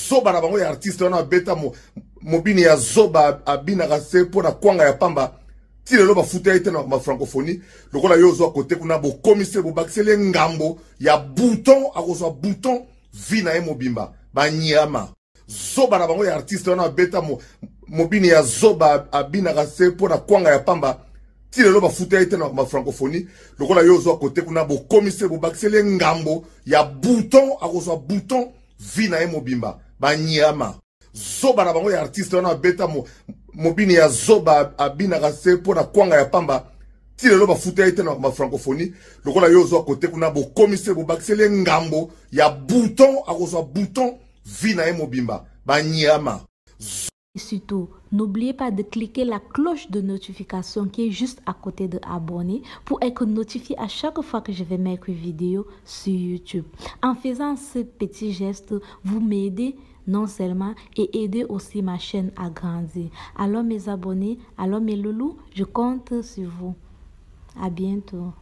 zoba na bango ya artiste wana beta mobini ya zoba abinaka se mpona kwanga ya pamba ti lelo bafuta ete na bafrancophonie lokola yo ozwa kote kuna bokomise bobakiseli ngambo ya bouton akozwa bouton vi na ye mobimba banyama zoba na bango ya artiste wana beta mobini ya zoba abinaka se mpona kwanga ya pamba ti lelo bafuta ete na bafrancophonie lokola yo ozwa kote kuna bokomise bobakiseli ngambo ya bouton akozwa bouton vi na ye mobimba banyama zoba na bango ya artiste wana beta mobini ya zoba abinaka se mpona kwanga ya pamba ti lelo bafuta ete na bafrancophonie lokola yo ozwa kote kuna bokomise bobakiseli ngambo ya bouton akozwa bouton vi na ye mobimba banyama. Et surtout, n'oubliez pas de cliquer la cloche de notification qui est juste à côté de abonner pour être notifié à chaque fois que je vais mettre une vidéo sur YouTube. En faisant ce petit geste, vous m'aidez non seulement et aider aussi ma chaîne à grandir. Alors mes abonnés, alors mes loulous, je compte sur vous. À bientôt.